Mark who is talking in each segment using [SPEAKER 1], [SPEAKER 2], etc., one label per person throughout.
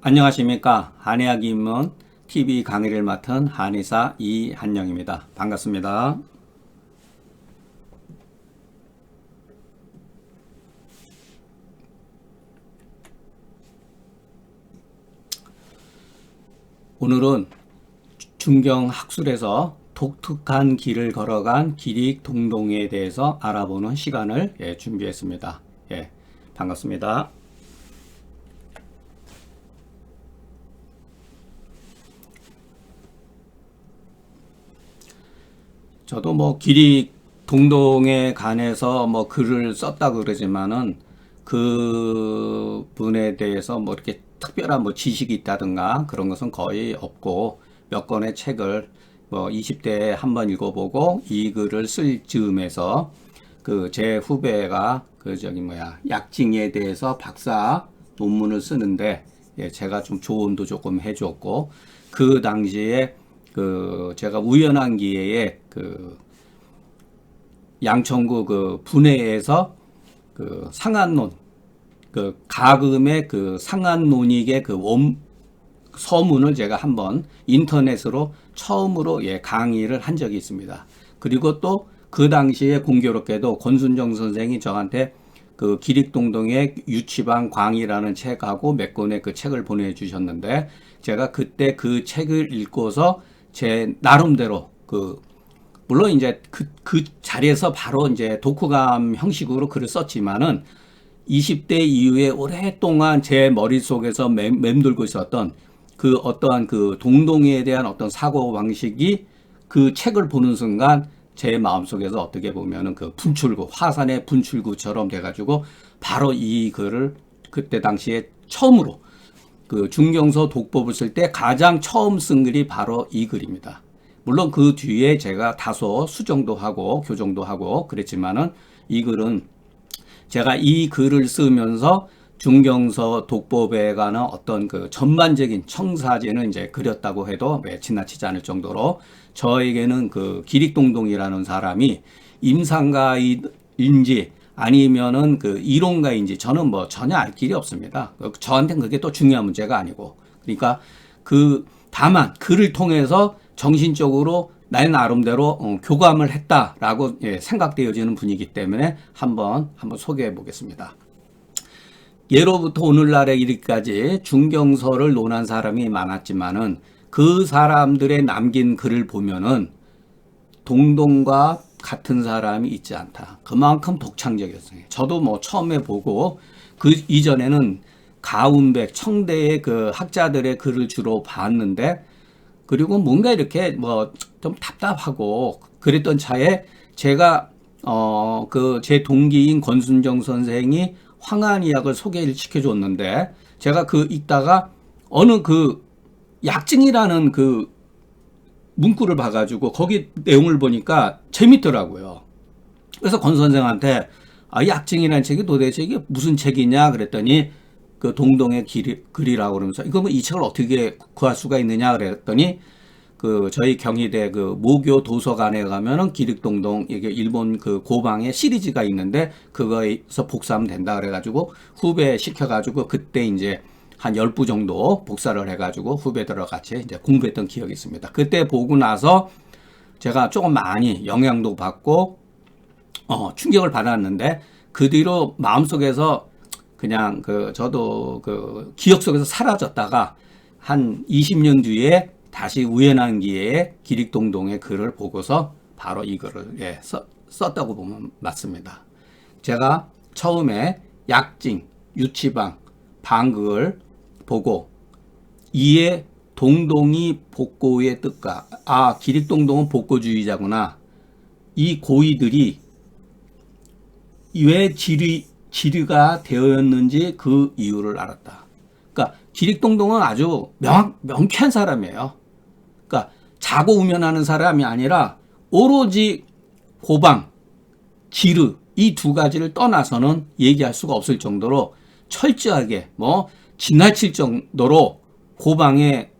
[SPEAKER 1] 안녕하십니까. 한의학 입문 TV 강의를 맡은 한의사 이한영입니다. 반갑습니다. 오늘은 중경학술에서 독특한 길을 걸어간 기릭동동에 대해서 알아보는 시간을 준비했습니다. 반갑습니다. 저도 뭐 기릭동동에 관해서 뭐 글을 썼다 그러지만은 그 분에 대해서 뭐 이렇게 특별한 뭐 지식이 있다든가 그런 것은 거의 없고 몇 권의 책을 뭐 20대에 한번 읽어보고 이 글을 쓸 즈음에서 그 제 후배가 그 저기 뭐야 약징에 대해서 박사 논문을 쓰는데 제가 좀 조언도 조금 해줬고 그 당시에 그 제가 우연한 기회에 그 양천구 그 분회에서 그 상한론 그 가금의 그 상한론익의 그 서문을 제가 한번 인터넷으로 처음으로 강의를 한 적이 있습니다. 그리고 또 그 당시에 공교롭게도 권순정 선생이 저한테 그 기릭동동의 유치방 광이라는 책하고 몇 권의 그 책을 보내주셨는데 제가 그때 그 책을 읽고서 제 나름대로 물론 이제 그 자리에서 바로 이제 독후감 형식으로 글을 썼지만은 20대 이후에 오랫동안 제 머릿속에서 맴돌고 있었던 그 어떠한 그 동동에 대한 어떤 사고 방식이 그 책을 보는 순간 제 마음속에서 어떻게 보면은 그 분출구, 화산의 분출구처럼 돼가지고 바로 이 글을 그때 당시에 처음으로 그 중경서 독법을 쓸 때 가장 처음 쓴 글이 바로 이 글입니다. 물론 그 뒤에 제가 다소 수정도 하고 교정도 하고 그랬지만은 이 글은 제가 이 글을 쓰면서 중경서 독법에 관한 어떤 그 전반적인 청사진을 이제 그렸다고 해도 지나치지 않을 정도로 저에게는 그 기릭동동이라는 사람이 임상가인지 아니면은 그 이론가인지 저는 뭐 전혀 알 길이 없습니다. 저한테는 그게 또 중요한 문제가 아니고 그러니까 다만 글을 통해서 정신적으로 나의 나름대로 교감을 했다라고 생각되어지는 분이기 때문에 한번 소개해 보겠습니다. 예로부터 오늘날에 이르기까지 중경서를 논한 사람이 많았지만은 그 사람들의 남긴 글을 보면은 동동과 같은 사람이 있지 않다. 그만큼 독창적이었어요. 저도 뭐 처음에 보고 그 이전에는 가운백, 청대의 그 학자들의 글을 주로 봤는데 그리고 뭔가 이렇게 뭐 좀 답답하고 그랬던 차에 제가 제 동기인 권순정 선생이 황한의학을 소개를 시켜줬는데 제가 읽다가 어느 약증이라는 문구를 봐가지고 거기 내용을 보니까 재밌더라고요. 그래서 권 선생한테 약증이라는 책이 도대체 이게 무슨 책이냐 그랬더니 그 동동의 글이라고 그러면서 이거 뭐 이 책을 어떻게 구할 수가 있느냐 그랬더니 저희 경희대 모교 도서관에 가면은 기릭동동 이게 일본 고방에 시리즈가 있는데 그거에서 복사하면 된다 그래가지고 후배 시켜가지고 그때 이제 한 10부 정도 복사를 해가지고 후배들과 같이 이제 공부했던 기억이 있습니다. 그때 보고 나서 제가 조금 많이 영향도 받고 충격을 받았는데 그 뒤로 마음속에서 그냥 저도 기억 속에서 사라졌다가 한 20년 뒤에 다시 우연한 기회에 기릭동동의 글을 보고서 바로 이 글을 썼다고 보면 맞습니다. 제가 처음에 약징, 유치방, 방극을 보고 이에 동동이 복고의 뜻과 기릭동동은 복고주의자구나. 이 고의들이 왜 지류가 되었는지 그 이유를 알았다. 그러니까 기릭동동은 아주 명쾌한 사람이에요. 그러니까 자고 우면하는 사람이 아니라 오로지 고방, 지르 이 두 가지를 떠나서는 얘기할 수가 없을 정도로 철저하게 지나칠 정도로 고방의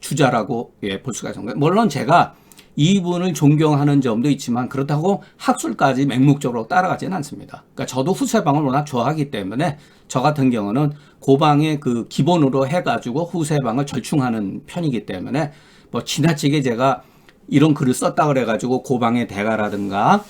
[SPEAKER 1] 주자라고 볼 수가 있습니다. 물론 제가 이분을 존경하는 점도 있지만 그렇다고 학술까지 맹목적으로 따라가지는 않습니다. 그러니까 저도 후세방을 워낙 좋아하기 때문에 저 같은 경우는 고방의 그 기본으로 해가지고 후세방을 절충하는 편이기 때문에 뭐 지나치게 제가 이런 글을 썼다 그래가지고 고방의 대가라든가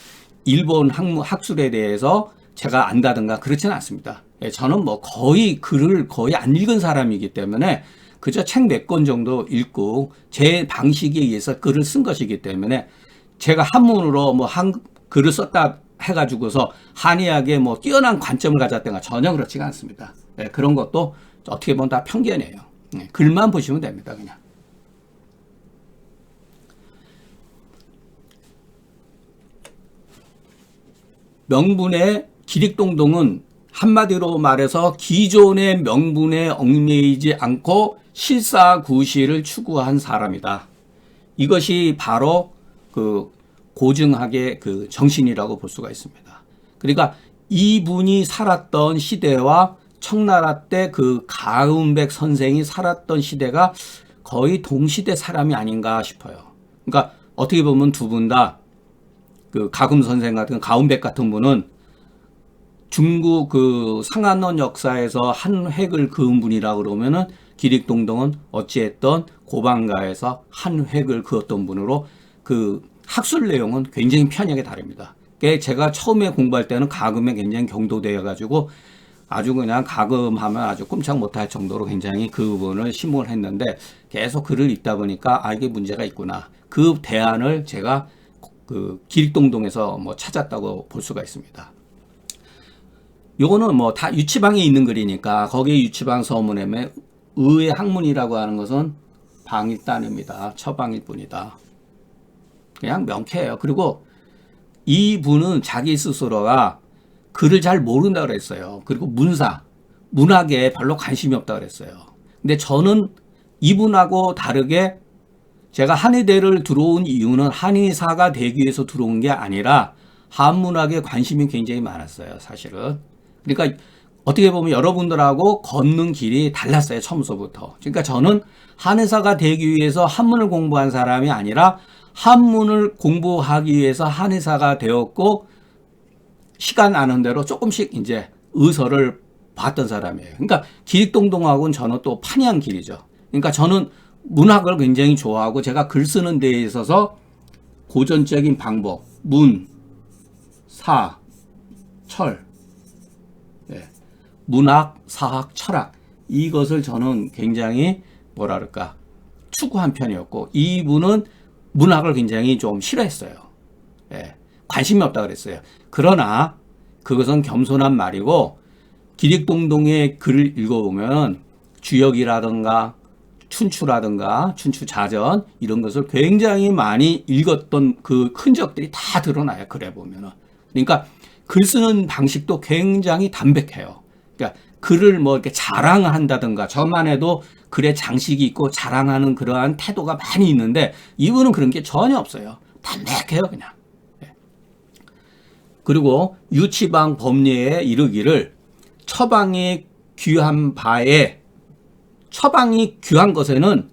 [SPEAKER 1] 일본 학술에 대해서 제가 안다든가 그렇지는 않습니다. 저는 뭐 거의 글을 거의 안 읽은 사람이기 때문에 그저 책 몇 권 정도 읽고 제 방식에 의해서 글을 쓴 것이기 때문에 제가 한문으로 뭐 글을 썼다 해가지고서 한의학에 뭐 뛰어난 관점을 가졌다가 전혀 그렇지가 않습니다. 그런 것도 어떻게 보면 다 편견이에요. 글만 보시면 됩니다. 그냥. 명분의 기릭동동은 한마디로 말해서 기존의 명분에 얽매이지 않고 실사구시를 추구한 사람이다. 이것이 바로 그 고증학의 그 정신이라고 볼 수가 있습니다. 그러니까 이분이 살았던 시대와 청나라 때 그 가은백 선생이 살았던 시대가 거의 동시대 사람이 아닌가 싶어요. 그러니까 어떻게 보면 두 분 다 그 가금 선생 같은 가은백 같은 분은 중국 그 상한원 역사에서 한 획을 그은 분이라 그러면은 기릭동동은 어찌했던 고방가에서 한 획을 그었던 분으로 그 학술 내용은 굉장히 편하게 다릅니다. 제가 처음에 공부할 때는 가금에 굉장히 경도되어 가지고 아주 그냥 가금하면 아주 꼼짝 못할 정도로 굉장히 그 부분을 심문을 했는데 계속 글을 읽다 보니까 이게 문제가 있구나. 그 대안을 제가 그 기릭동동에서 뭐 찾았다고 볼 수가 있습니다. 요거는 뭐 다 유치방에 있는 글이니까 거기에 유치방 서문에 의의 학문이라고 하는 것은 방일단입니다. 처방일 뿐이다. 그냥 명쾌해요. 그리고 이분은 자기 스스로가 글을 잘 모른다 그랬어요. 그리고 문학에 별로 관심이 없다 그랬어요. 근데 저는 이분하고 다르게 제가 한의대를 들어온 이유는 한의사가 되기 위해서 들어온 게 아니라 한문학에 관심이 굉장히 많았어요. 사실은. 그러니까 어떻게 보면 여러분들하고 걷는 길이 달랐어요. 처음서부터. 그러니까 저는 한의사가 되기 위해서 한문을 공부한 사람이 아니라 한문을 공부하기 위해서 한의사가 되었고 시간 나는 대로 조금씩 이제 의서를 봤던 사람이에요. 그러니까 기릭동동하고는 저는 또 판이한 길이죠. 그러니까 저는 문학을 굉장히 좋아하고 제가 글 쓰는 데에 있어서 고전적인 방법, 문, 사, 철, 문학, 사학, 철학 이것을 저는 굉장히 뭐랄까 추구한 편이었고 이분은 문학을 굉장히 좀 싫어했어요. 관심이 없다 그랬어요. 그러나 그것은 겸손한 말이고 기릭동동의 글을 읽어보면 주역이라든가 춘추라든가 춘추자전 이런 것을 굉장히 많이 읽었던 그 흔적들이 다 드러나요. 글에 보면은. 그러니까 글 쓰는 방식도 굉장히 담백해요. 그러니까 글을 뭐 이렇게 자랑한다든가 저만 해도 글에 장식이 있고 자랑하는 그러한 태도가 많이 있는데 이분은 그런 게 전혀 없어요. 담백해요 그냥. 그리고 유치방 법례에 이르기를 처방이 귀한 바에 처방이 귀한 것에는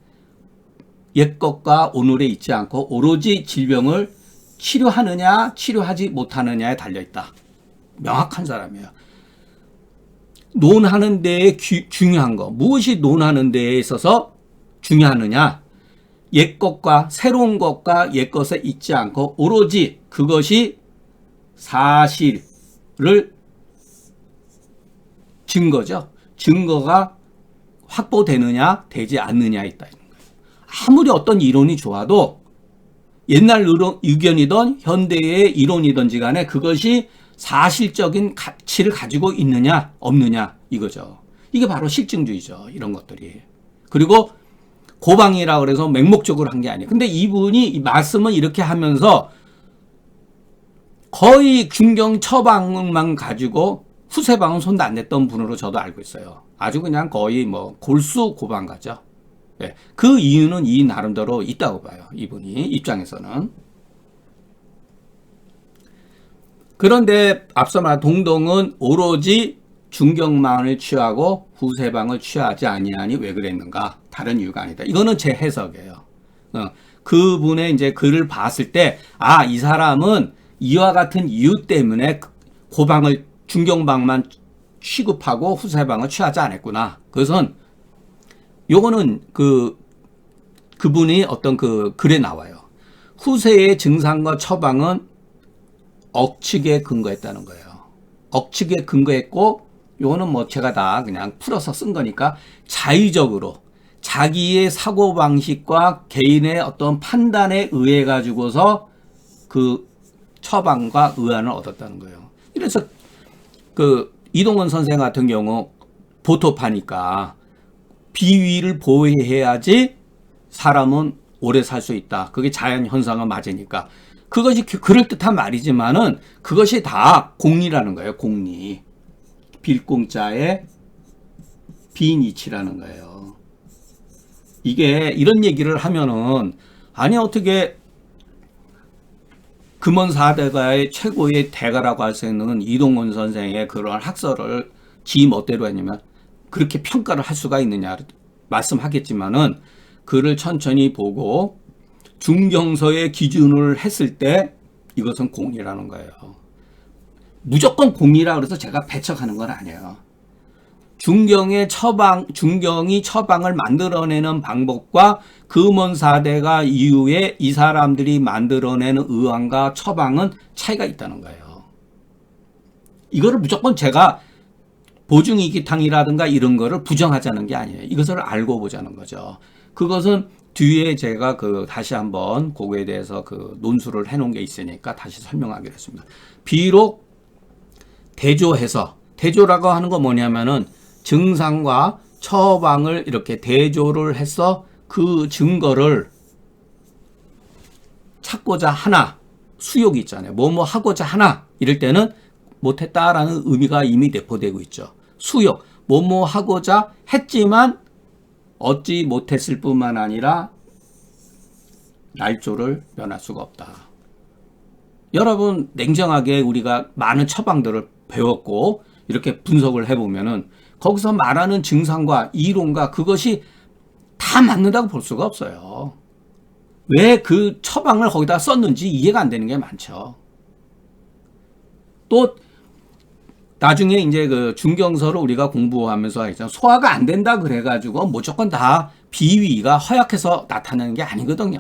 [SPEAKER 1] 옛것과 오늘에 있지 않고 오로지 질병을 치료하느냐 치료하지 못하느냐에 달려있다. 명확한 사람이에요. 논하는 데에 중요한 거 무엇이 논하는 데에 있어서 중요하느냐 옛것과 새로운 것과 옛것에 있지 않고 오로지 그것이 사실을 증거죠. 증거가 확보되느냐 되지 않느냐에 있다. 아무리 어떤 이론이 좋아도 옛날 의견이든 현대의 이론이든지 간에 그것이 사실적인 가치를 가지고 있느냐 없느냐 이거죠. 이게 바로 실증주의죠. 이런 것들이. 그리고 고방이라 그래서 맹목적으로 한 게 아니에요. 근데 이분이 이 말씀을 이렇게 하면서 거의 중경 처방만 가지고 후세방은 손도 안 냈던 분으로 저도 알고 있어요. 아주 그냥 거의 뭐 골수 고방가죠. 그 이유는 이 나름대로 있다고 봐요. 이분이 입장에서는. 그런데 앞서 말한 동동은 오로지 중경만을 취하고 후세방을 취하지 아니하니 왜 그랬는가? 다른 이유가 아니다. 이거는 제 해석이에요. 그분의 이제 글을 봤을 때, 아, 이 사람은 이와 같은 이유 때문에 고방을, 중경방만 취급하고 후세방을 취하지 않았구나. 그것은, 요거는 그분이 어떤 그 글에 나와요. 후세의 증상과 처방은 억측에 근거했다는 거예요. 억측에 근거했고, 요거는 뭐 제가 다 그냥 풀어서 쓴 거니까 자의적으로 자기의 사고방식과 개인의 어떤 판단에 의해 가지고서 그 처방과 의안을 얻었다는 거예요. 그래서 그 이동원 선생 같은 경우 보토파니까 비위를 보호해야지 사람은 오래 살 수 있다. 그게 자연 현상은 맞으니까. 그것이 그럴듯한 말이지만은 그것이 다 공리라는 거예요. 공리. 빌공자의 비니치라는 거예요. 이게 이런 얘기를 하면은 아니 어떻게 금원 4대가의 최고의 대가라고 할 수 있는 이동원 선생의 그런 학설을 지 멋대로 했냐면 그렇게 평가를 할 수가 있느냐 말씀하겠지만은 글을 천천히 보고 중경서의 기준을 했을 때 이것은 공이라는 거예요. 무조건 공이라 그래서 제가 배척하는 건 아니에요. 중경이 처방을 만들어내는 방법과 금원 4대가 이후에 이 사람들이 만들어내는 의안과 처방은 차이가 있다는 거예요. 이거를 무조건 제가 보증이기탕이라든가 이런 거를 부정하자는 게 아니에요. 이것을 알고 보자는 거죠. 그것은 뒤에 제가 다시 한번 그거에 대해서 논술을 해놓은 게 있으니까 다시 설명하기로 했습니다. 비록 대조해서, 대조라고 하는 건 뭐냐면은 증상과 처방을 이렇게 대조를 해서 그 증거를 찾고자 하나, 수욕이 있잖아요. 뭐뭐 하고자 하나, 이럴 때는 못했다라는 의미가 이미 내포되고 있죠. 수욕, 뭐뭐 하고자 했지만 얻지 못했을 뿐만 아니라 날조를 면할 수가 없다. 여러분 냉정하게 우리가 많은 처방들을 배웠고 이렇게 분석을 해보면은 거기서 말하는 증상과 이론과 그것이 다 맞는다고 볼 수가 없어요. 왜 그 처방을 거기다 썼는지 이해가 안 되는 게 많죠. 또 나중에 이제 중경서를 우리가 공부하면서 했잖아요. 소화가 안 된다 그래가지고 무조건 다 비위가 허약해서 나타나는 게 아니거든요.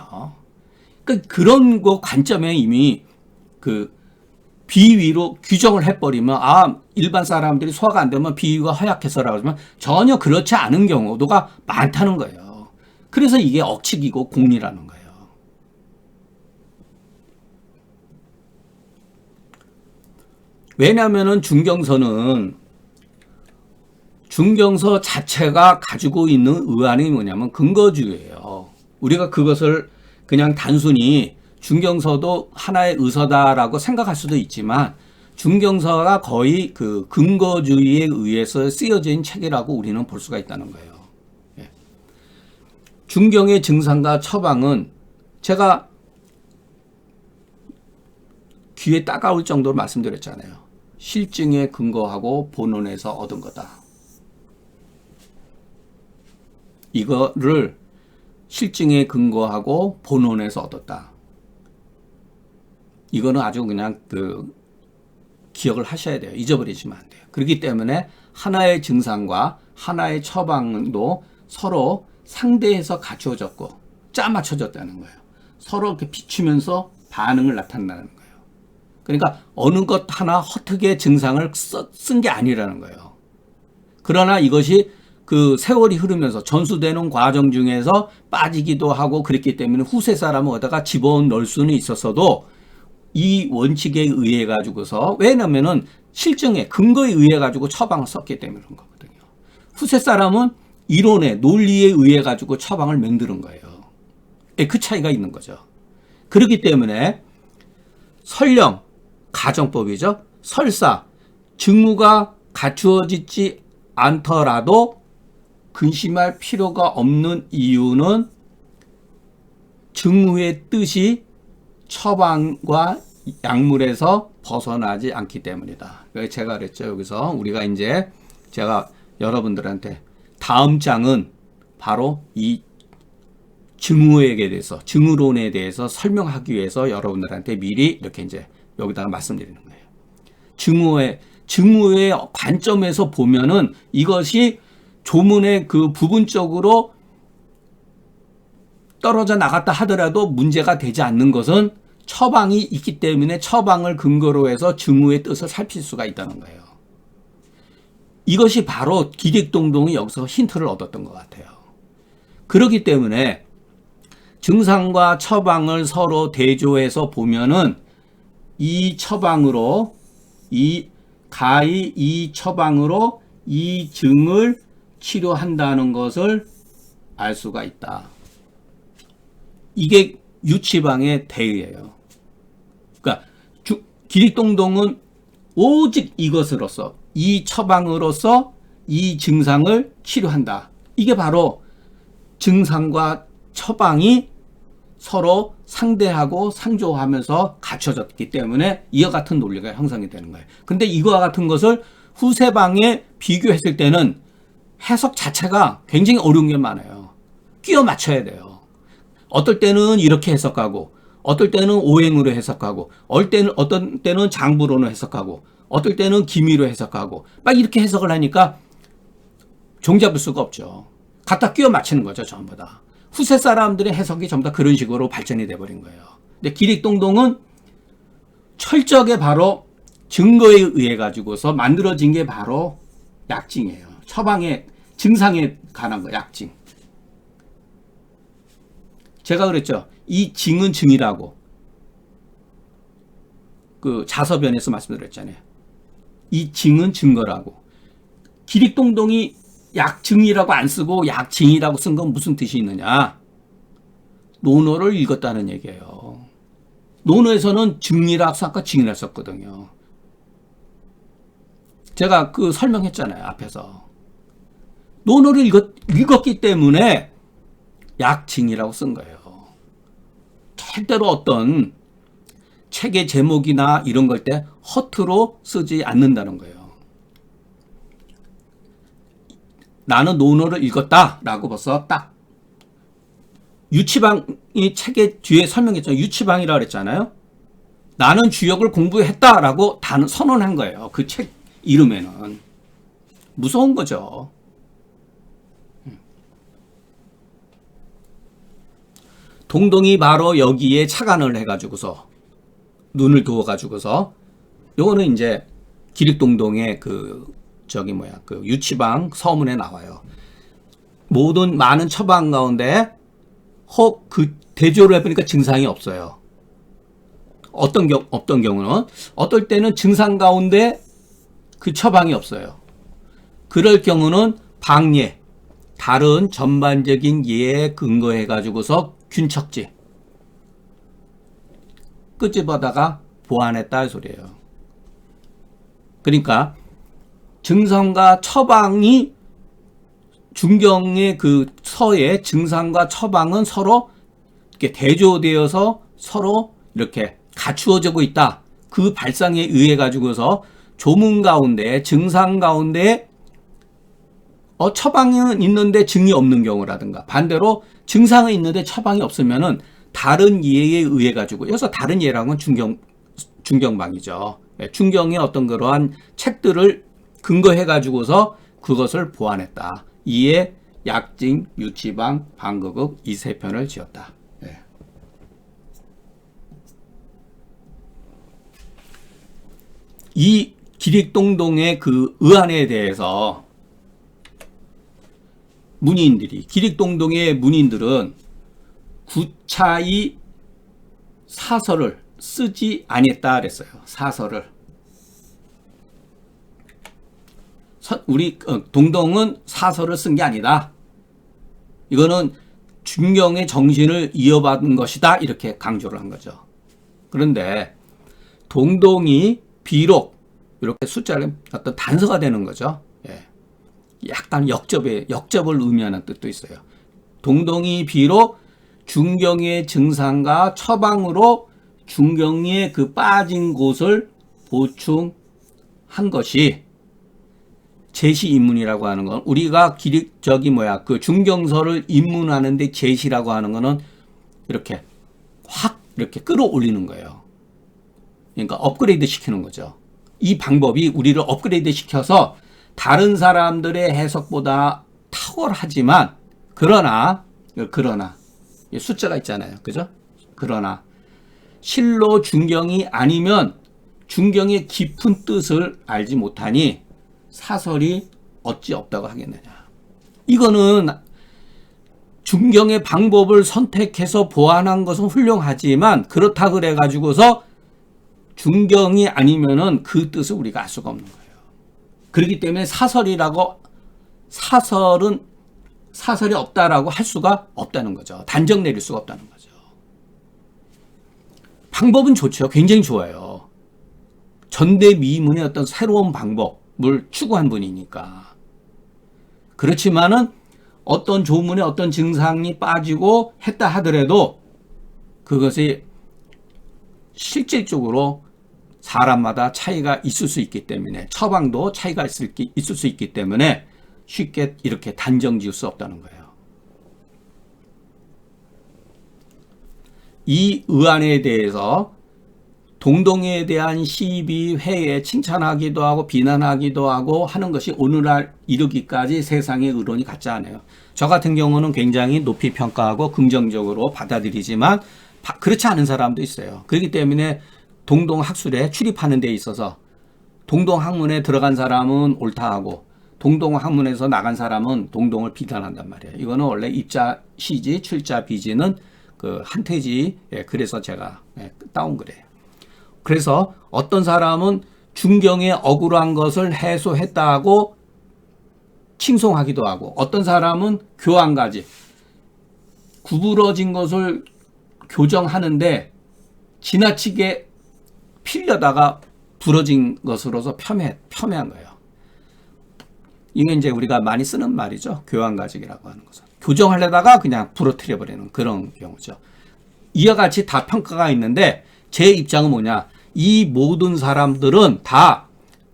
[SPEAKER 1] 그러니까 그런 거 관점에 이미 비위로 규정을 해버리면 일반 사람들이 소화가 안 되면 비위가 허약해서라고 하지만 전혀 그렇지 않은 경우도가 많다는 거예요. 그래서 이게 억측이고 공리라는 거예요. 왜냐하면은 중경서 자체가 가지고 있는 의안이 뭐냐면 근거주의예요. 우리가 그것을 그냥 단순히 중경서도 하나의 의서다라고 생각할 수도 있지만 중경서가 거의 근거주의에 의해서 쓰여진 책이라고 우리는 볼 수가 있다는 거예요. 예. 중경의 증상과 처방은 제가 귀에 따가울 정도로 말씀드렸잖아요. 실증에 근거하고 본원에서 얻은 거다. 이거를 실증에 근거하고 본원에서 얻었다. 이거는 아주 그냥 기억을 하셔야 돼요. 잊어버리시면 안 돼요. 그렇기 때문에 하나의 증상과 하나의 처방도 서로 상대해서 갖추어졌고 짜맞춰졌다는 거예요. 서로 이렇게 비추면서 반응을 나타낸다는 거예요. 그러니까 어느 것 하나 허투기에 증상을 쓴 게 아니라는 거예요. 그러나 이것이 세월이 흐르면서 전수되는 과정 중에서 빠지기도 하고 그랬기 때문에 후세 사람은 어디다가 집어넣을 수는 있었어도 이 원칙에 의해 가지고서 왜냐면은 실증에 근거에 의해 가지고 처방을 썼기 때문에 그런 거거든요. 후세 사람은 이론에 논리에 의해 가지고 처방을 만드는 거예요. 그 차이가 있는 거죠. 그렇기 때문에 설령 가정법이죠. 설사 증후가 갖추어지지 않더라도 근심할 필요가 없는 이유는 증후의 뜻이 처방과 약물에서 벗어나지 않기 때문이다. 그래서 제가 그랬죠. 여기서 우리가 이제 제가 여러분들한테 다음 장은 바로 이 증후에 대해서, 증후론에 대해서 설명하기 위해서 여러분들한테 미리 이렇게 이제 여기다가 말씀드리는 거예요. 증후의 관점에서 보면은 이것이 조문의 그 부분적으로 떨어져 나갔다 하더라도 문제가 되지 않는 것은 처방이 있기 때문에 처방을 근거로 해서 증후의 뜻을 살필 수가 있다는 거예요. 이것이 바로 기릭동동이 여기서 힌트를 얻었던 것 같아요. 그렇기 때문에 증상과 처방을 서로 대조해서 보면은 이 처방으로 가히 이 처방으로 이 증을 치료한다는 것을 알 수가 있다. 이게 유치방의 대의예요. 그러니까 기릭동동은 오직 이것으로서 이 처방으로서 이 증상을 치료한다. 이게 바로 증상과 처방이 서로 상대하고 상조하면서 갖춰졌기 때문에 이와 같은 논리가 형성이 되는 거예요. 근데 이거와 같은 것을 후세방에 비교했을 때는 해석 자체가 굉장히 어려운 게 많아요. 끼워 맞춰야 돼요. 어떨 때는 이렇게 해석하고, 어떨 때는 오행으로 해석하고, 어떤 때는 장부론으로 해석하고, 어떨 때는 기미로 해석하고, 막 이렇게 해석을 하니까 종잡을 수가 없죠. 갖다 끼워 맞추는 거죠, 전부 다. 후세 사람들의 해석이 전부 다 그런 식으로 발전이 돼버린 거예요. 근데 기릭동동은 철저하게 바로 증거에 의해 가지고서 만들어진 게 바로 약증이에요. 처방의 증상에 관한 거, 약증. 제가 그랬죠. 이 증은 증이라고. 그 자서변에서 말씀드렸잖아요. 이 증은 증거라고. 기릭동동이 약증이라고 안 쓰고 약증이라고 쓴 건 무슨 뜻이 있느냐? 논어를 읽었다는 얘기예요. 논어에서는 증이라고 아까 증이라고 썼거든요. 제가 그 설명했잖아요, 앞에서. 논어를 읽었기 때문에 약증이라고 쓴 거예요. 절대로 어떤 책의 제목이나 이런 걸 때 허투루 쓰지 않는다는 거예요. 나는 논어를 읽었다라고 벌써 딱 유치방이 책의 뒤에 설명했잖아요. 유치방이라고 그랬잖아요. 나는 주역을 공부했다라고 선언한 거예요. 그 책 이름에는. 무서운 거죠. 동동이 바로 여기에 착안을 해가지고서 눈을 두어가지고서 요거는 이제 기릭동동의 그 유치방 서문에 나와요. 모든 많은 처방 가운데 혹 그 대조를 해보니까 증상이 없어요. 어떤 경우는 어떨 때는 증상 가운데 그 처방이 없어요. 그럴 경우는 방예, 다른 전반적인 예에 근거해 가지고서 균척지 끄집어다가 보완했다 이 소리예요. 그러니까 증상과 처방이 중경의 그 서의 증상과 처방은 서로 이렇게 대조되어서 서로 이렇게 갖추어지고 있다. 그 발상에 의해 가지고서 조문 가운데 증상 가운데 처방은 있는데 증이 없는 경우라든가 반대로 증상은 있는데 처방이 없으면은 다른 예에 의해 가지고 여기서 다른 예라는 건 중경방이죠. 중경의 어떤 그러한 책들을 근거해 가지고서 그것을 보완했다. 이에 약증, 유치방, 방거극 이 세 편을 지었다. 네. 이 기릭동동의 그 의안에 대해서 기릭동동의 문인들은 구차히 사설을 쓰지 아니했다 그랬어요. 사설을. 우리 동동은 사설을 쓴 게 아니다. 이거는 중경의 정신을 이어받은 것이다. 이렇게 강조를 한 거죠. 그런데 동동이 비록 이렇게 숫자를 어떤 단서가 되는 거죠. 예. 약간 역접을 의미하는 뜻도 있어요. 동동이 비록 중경의 증상과 처방으로 중경의 그 빠진 곳을 보충한 것이 제시 입문이라고 하는 건 우리가 그 중경서를 입문하는데 제시라고 하는 거는 이렇게 확 이렇게 끌어올리는 거예요. 그러니까 업그레이드 시키는 거죠. 이 방법이 우리를 업그레이드 시켜서 다른 사람들의 해석보다 탁월하지만 그러나 숫자가 있잖아요. 그죠? 그러나 실로 중경이 아니면 중경의 깊은 뜻을 알지 못하니 사설이 어찌 없다고 하겠느냐. 이거는 중경의 방법을 선택해서 보완한 것은 훌륭하지만 그렇다 그래 가지고서 중경이 아니면은 그 뜻을 우리가 알 수가 없는 거예요. 그렇기 때문에 사설이 없다라고 할 수가 없다는 거죠. 단정 내릴 수가 없다는 거죠. 방법은 좋죠. 굉장히 좋아요. 전대미문의 어떤 새로운 방법을 추구한 분이니까. 그렇지만은 어떤 조문에 어떤 증상이 빠지고 했다 하더라도 그것이 실질적으로 사람마다 차이가 있을 수 있기 때문에 처방도 차이가 있을 수 있기 때문에 쉽게 이렇게 단정 지을 수 없다는 거예요. 이 의안에 대해서 동동에 대한 시비, 회에 칭찬하기도 하고 비난하기도 하고 하는 것이 오늘날 이르기까지 세상의 의론이 같지 않아요. 저 같은 경우는 굉장히 높이 평가하고 긍정적으로 받아들이지만 그렇지 않은 사람도 있어요. 그렇기 때문에 동동 학술에 출입하는 데 있어서 동동 학문에 들어간 사람은 옳다 하고 동동 학문에서 나간 사람은 동동을 비난한단 말이에요. 이거는 원래 입자 시지, 출자 비지는 그 한태지, 그래서 제가 따온 거래요. 그래서 어떤 사람은 중경에 억울한 것을 해소했다고 칭송하기도 하고 어떤 사람은 교환가지 구부러진 것을 교정하는데 지나치게 필려다가 부러진 것으로서 폄훼한 거예요. 이게 이제 우리가 많이 쓰는 말이죠. 교환가직이라고 하는 것은. 교정하려다가 그냥 부러뜨려 버리는 그런 경우죠. 이와 같이 다 평가가 있는데 제 입장은 뭐냐. 이 모든 사람들은 다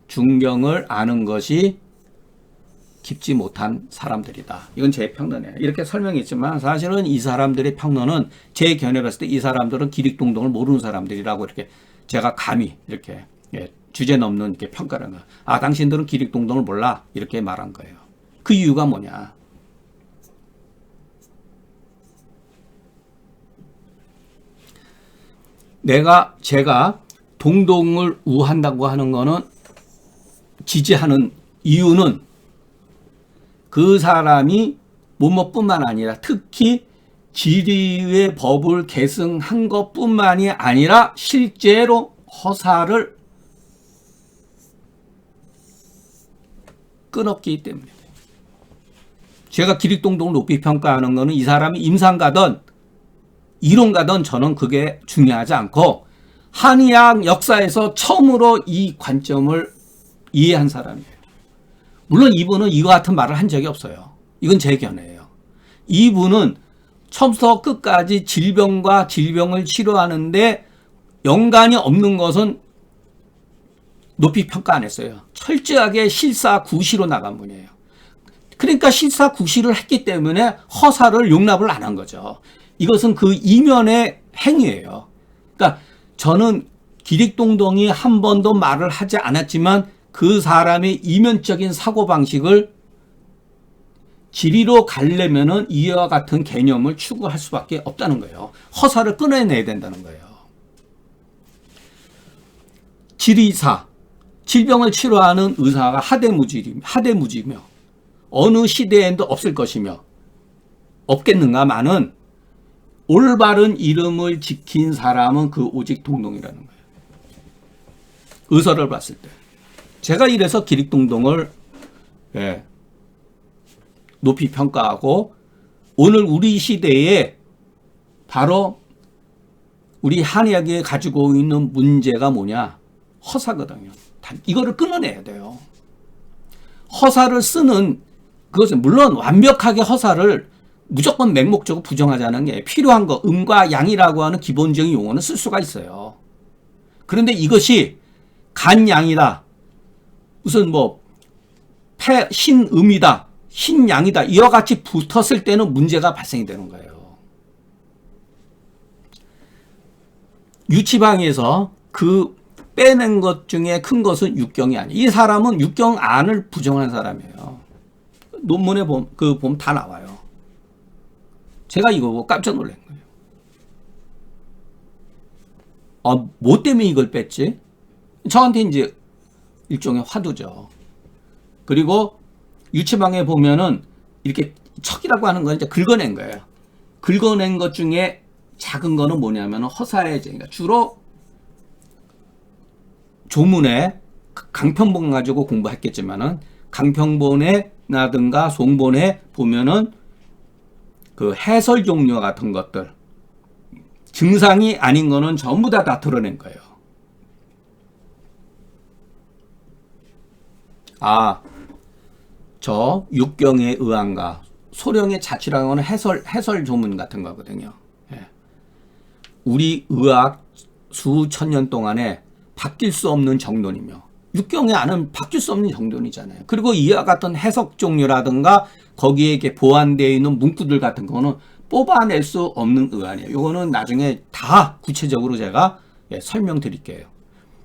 [SPEAKER 1] 중경을 아는 것이 깊지 못한 사람들이다. 이건 제 평론이에요. 이렇게 설명했지만 사실은 이 사람들의 평론은 제 견해 봤을 때 이 사람들은 기릭동동을 모르는 사람들이라고 이렇게 제가 감히 이렇게 주제 넘는 이렇게 평가를 한 거예요. 아, 당신들은 기릭동동을 몰라. 이렇게 말한 거예요. 그 이유가 뭐냐. 제가 동동을 우한다고 하는 거는 지지하는 이유는 그 사람이 뭐뭐뿐만 아니라 특히 지리의 법을 계승한 것뿐만이 아니라 실제로 허사를 끊었기 때문에 제가 기릭동동을 높이 평가하는 거는 이 사람이 임상가든 이론가든 저는 그게 중요하지 않고 한의학 역사에서 처음으로 이 관점을 이해한 사람이에요. 물론 이분은 이와 같은 말을 한 적이 없어요. 이건 제 견해예요. 이분은 처음부터 끝까지 질병과 질병을 치료하는데 연관이 없는 것은 높이 평가 안 했어요. 철저하게 실사구시로 나간 분이에요. 그러니까 실사구시를 했기 때문에 허사를 용납을 안 한 거죠. 이것은 그 이면의 행위예요. 그러니까 저는 기릭동동이 한 번도 말을 하지 않았지만 그 사람의 이면적인 사고방식을 지리로 가려면은 이와 같은 개념을 추구할 수밖에 없다는 거예요. 허사를 끊어내야 된다는 거예요. 지리사, 질병을 치료하는 의사가 하대무지며 어느 시대에도 없을 것이며 없겠는가마는 올바른 이름을 지킨 사람은 그 오직 동동이라는 거예요. 의서를 봤을 때. 제가 이래서 기릭동동을 높이 평가하고 오늘 우리 시대에 바로 우리 한의학이 가지고 있는 문제가 뭐냐? 허사거든요. 이거를 끊어내야 돼요. 허사를 쓰는 그것은 물론 완벽하게 허사를 무조건 맹목적으로 부정하자는 게 필요한 거 음과 양이라고 하는 기본적인 용어는 쓸 수가 있어요. 그런데 이것이 간양이다. 무슨 뭐 신음이다, 신양이다 이와 같이 붙었을 때는 문제가 발생이 되는 거예요. 유치방에서 그 빼낸 것 중에 큰 것은 육경이 아니에요. 이 사람은 육경 안을 부정한 사람이에요. 논문에 보면 다 나와요. 제가 이거 보고 깜짝 놀란 거예요. 뭐 때문에 이걸 뺐지? 저한테 이제 일종의 화두죠. 그리고 유치방에 보면은 이렇게 척이라고 하는 건 이제 긁어낸 거예요. 긁어낸 것 중에 작은 거는 뭐냐면 허사해제니까 주로 조문에 강평본 가지고 공부했겠지만은 강평본에나든가 송본에 보면은 그 해설 종류 같은 것들 증상이 아닌 거는 전부 다 드러낸 거예요. 저 육경의 의안가 소령의 자취라는 거는 해설 조문 같은 거거든요. 예. 우리 의학 수천 년 동안에 바뀔 수 없는 정론이며 육경의 안은 바뀔 수 없는 정론이잖아요. 그리고 이와 같은 해석 종류라든가 거기에 이렇게 보완되어 있는 문구들 같은 거는 뽑아낼 수 없는 의안이에요. 이거는 나중에 다 구체적으로 제가 설명드릴게요.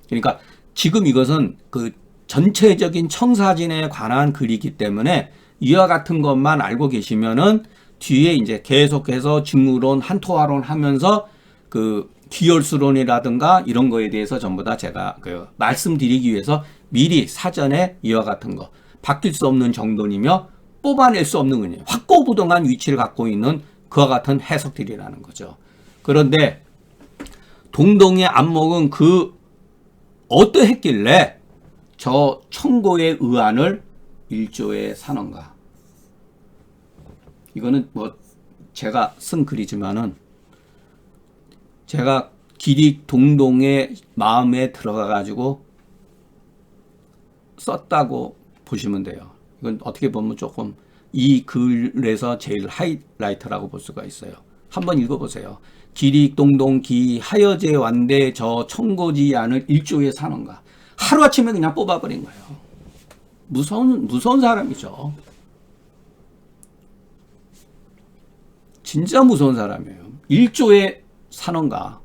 [SPEAKER 1] 그러니까 지금 이것은 그 전체적인 청사진에 관한 글이기 때문에 이와 같은 것만 알고 계시면은 뒤에 이제 계속해서 직무론, 한토화론 하면서 그 기혈수론이라든가 이런 거에 대해서 전부 다 제가 말씀드리기 위해서 미리 사전에 이와 같은 거 바뀔 수 없는 정돈이며 뽑아낼 수 없는 의미, 확고부동한 위치를 갖고 있는 그와 같은 해석들이라는 거죠. 그런데 동동의 안목은 어떠했길래 저 청고의 의안을 일조에 사는가? 이거는 뭐 제가 쓴 글이지만은 제가 기릭 동동의 마음에 들어가 가지고 썼다고 보시면 돼요. 이건 어떻게 보면 조금 이 글에서 제일 하이라이트라고 볼 수가 있어요. 한번 읽어보세요. 기릭 동동 기 하여제 완대 저 청고지 안을 일조에 사는가? 하루아침에 그냥 뽑아버린 거예요. 무서운 사람이죠. 진짜 무서운 사람이에요. 일조에 사는가?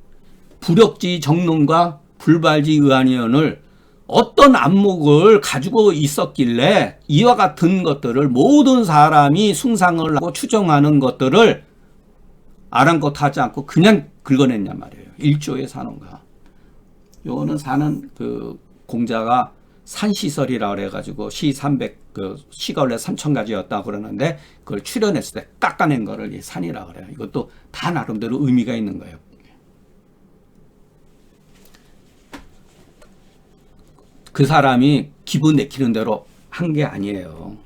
[SPEAKER 1] 불역지 정론과 불발지 의안위원을 어떤 안목을 가지고 있었길래 이와 같은 것들을 모든 사람이 숭상을 하고 추정하는 것들을 아랑곳하지 않고 그냥 긁어냈냐 말이에요. 일조에 사는가? 요거는 사는 그 공자가 산시설이라 그래가지고 시 300, 시가 원래 3,000가지였다 그러는데 그걸 추려냈을 때 깎아낸 거를 산이라 그래요. 이것도 다 나름대로 의미가 있는 거예요. 그 사람이 기분 내키는 대로 한 게 아니에요.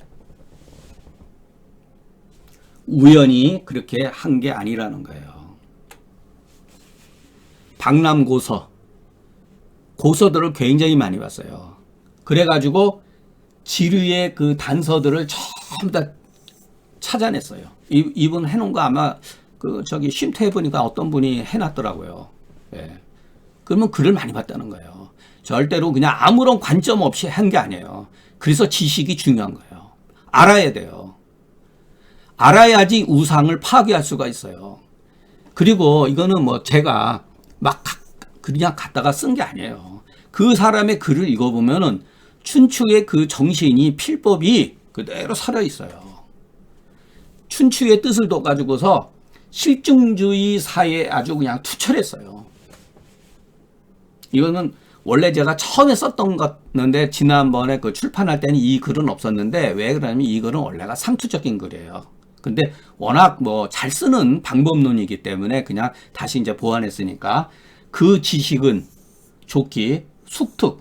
[SPEAKER 1] 우연히 그렇게 한 게 아니라는 거예요. 고서들을 굉장히 많이 봤어요. 그래가지고 지류의 그 단서들을 전부 다 찾아냈어요. 이분 해놓은 거 아마 쉼터 해보니까 어떤 분이 해놨더라고요. 예. 그러면 글을 많이 봤다는 거예요. 절대로 그냥 아무런 관점 없이 한 게 아니에요. 그래서 지식이 중요한 거예요. 알아야 돼요. 알아야지 우상을 파괴할 수가 있어요. 그리고 이거는 뭐 제가 막 그냥 갖다가 쓴 게 아니에요. 그 사람의 글을 읽어보면은 춘추의 그 정신이 필법이 그대로 살아있어요. 춘추의 뜻을 둬가지고서 실증주의 사회에 아주 그냥 투철했어요. 이거는 원래 제가 처음에 썼던 것인데 지난번에 그 출판할 때는 이 글은 없었는데 왜 그러냐면 이 글은 원래가 상투적인 글이에요. 근데 워낙 뭐 잘 쓰는 방법론이기 때문에 그냥 다시 이제 보완했으니까 그 지식은 좋기, 숙특,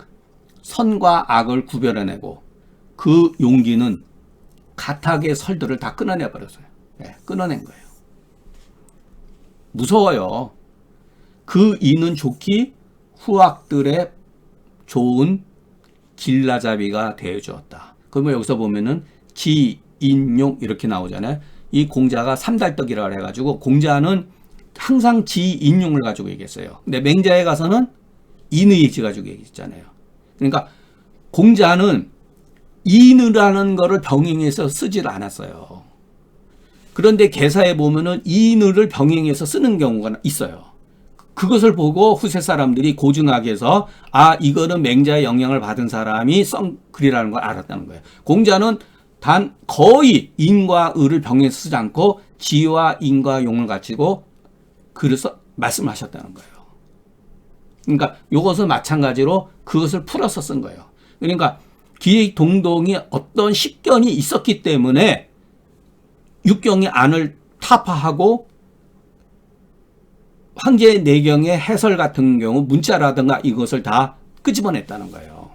[SPEAKER 1] 선과 악을 구별해내고 그 용기는 가탁의 설들을 다 끊어내 버렸어요. 네, 끊어낸 거예요. 무서워요. 그 이는 좋기 후학들의 좋은 길라잡이가 되어주었다. 그러면 여기서 보면은 지인용 이렇게 나오잖아요. 이 공자가 삼달떡이라고 해가지고 공자는 항상 지인용을 가지고 얘기했어요. 근데 맹자에 가서는 인의지 가지고 얘기했잖아요. 그러니까 공자는 인이라는 거를 병행해서 쓰질 않았어요. 그런데 개사에 보면은 인을 병행해서 쓰는 경우가 있어요. 그것을 보고 후세 사람들이 고증하게 해서 아 이거는 맹자의 영향을 받은 사람이 쓴 글이라는 걸 알았다는 거예요. 공자는 단 거의 인과 의를 병행해서 쓰지 않고 지와 인과 용을 갖추고 글을 말씀하셨다는 거예요. 그러니까 이것은 마찬가지로 그것을 풀어서 쓴 거예요. 그러니까 기동동이 어떤 식견이 있었기 때문에 육경의 안을 타파하고 황제의 내경의 해설 같은 경우 문자라든가 이것을 다 끄집어냈다는 거예요.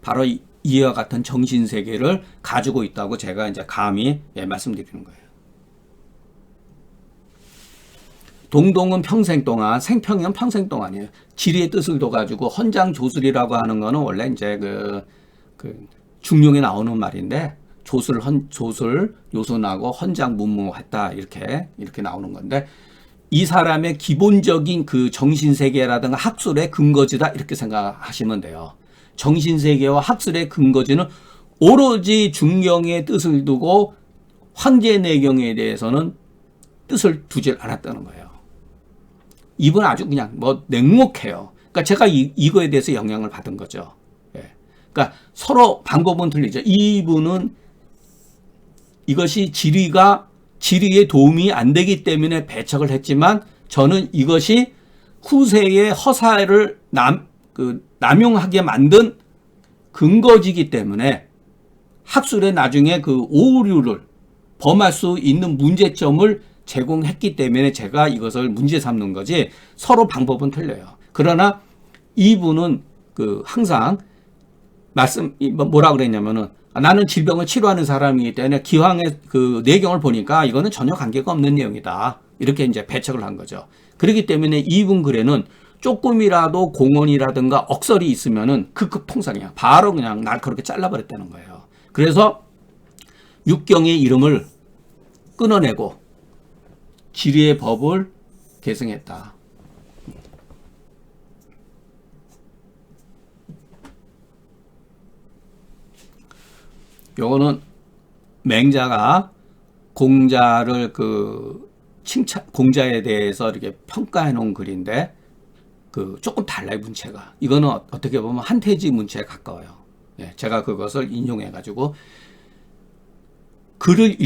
[SPEAKER 1] 바로 이와 같은 정신세계를 가지고 있다고 제가 이제 감히 말씀드리는 거예요. 동동은 평생 동안, 생평은 평생 동안이에요. 지리의 뜻을 둬가지고 헌장조술이라고 하는 거는 원래 이제 그 중용에 나오는 말인데 조술, 요순하고 헌장, 문무했다 이렇게 나오는 건데 이 사람의 기본적인 그 정신세계라든가 학술의 근거지다 이렇게 생각하시면 돼요. 정신세계와 학술의 근거지는 오로지 중경의 뜻을 두고 황제 내경에 대해서는 뜻을 두질 않았다는 거예요. 이분 아주 그냥 뭐 냉혹해요. 그러니까 제가 이거에 대해서 영향을 받은 거죠. 예. 그러니까 서로 방법은 틀리죠. 이분은 이것이 지리에 도움이 안 되기 때문에 배척을 했지만 저는 이것이 후세의 허사를 남용하게 만든 근거지기 때문에 학술에 나중에 그 오류를 범할 수 있는 문제점을 제공했기 때문에 제가 이것을 문제 삼는 거지 서로 방법은 틀려요. 그러나 이분은 항상 뭐라 그랬냐면은 나는 질병을 치료하는 사람이기 때문에 기왕의 그 내경을 보니까 이거는 전혀 관계가 없는 내용이다. 이렇게 이제 배척을 한 거죠. 그렇기 때문에 이분 글에는 조금이라도 공언이라든가 억설이 있으면은 극급 통상이야. 바로 그냥 날카롭게 잘라버렸다는 거예요. 그래서 육경의 이름을 끊어내고 지리의 법을 계승했다. 요거는 맹자가 공자를 공자에 대해서 이렇게 평가해 놓은 글인데 조금 달라요, 문체가. 이거는 어떻게 보면 한태지 문체에 가까워요. 예, 제가 그것을 인용해 가지고 글을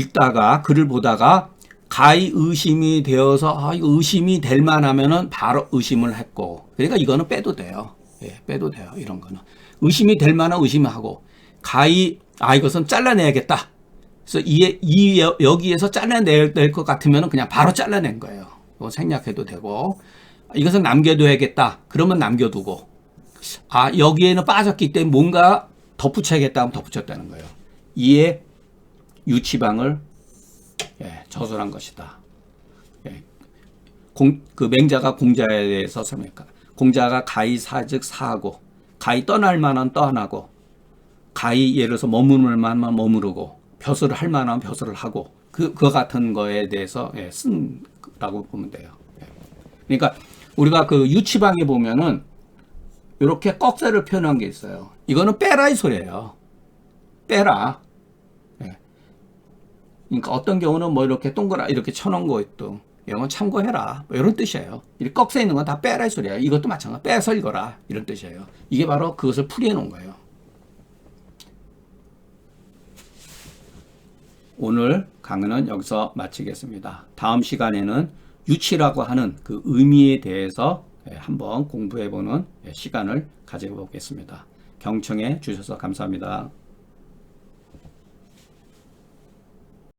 [SPEAKER 1] 보다가 가히 의심이 되어서 이거 의심이 될 만하면은 바로 의심을 했고, 그러니까 이거는 빼도 돼요. 예, 빼도 돼요. 이런 거는 의심이 될 만한 의심하고 가히 이것은 잘라내야겠다. 그래서 여기에서 잘라낼 것 같으면 그냥 바로 잘라낸 거예요. 이거 생략해도 되고, 이것은 남겨둬야겠다. 그러면 남겨두고, 여기에는 빠졌기 때문에 뭔가 덧붙여야겠다 하면 덧붙였다는 거예요. 이에 유치방을 저술한 것이다. 맹자가 공자에 대해서 설명할까. 공자가 가히 사즉 사하고, 가히 떠날 만한 떠나고, 가히 예를 들어서 머무를 만한 머무르고 벼슬을 할 만한 벼슬을 하고 그거 같은 거에 대해서 쓴라고 보면 돼요. 그러니까 우리가 그 유치방에 보면은 이렇게 꺽쇠를 표현한 게 있어요. 이거는 빼라 이 소리예요. 빼라. 그러니까 어떤 경우는 뭐 이렇게 동그라 이렇게 쳐놓은 거 있고 이런 건 참고해라 뭐 이런 뜻이에요. 이 꺽쇠 있는 건 다 빼라 이 소리예요. 이것도 마찬가지 빼서 읽어라 이런 뜻이에요. 이게 바로 그것을 풀이해 놓은 거예요. 오늘 강의는 여기서 마치겠습니다. 다음 시간에는 유치라고 하는 그 의미에 대해서 한번 공부해보는 시간을 가져보겠습니다. 경청해 주셔서 감사합니다.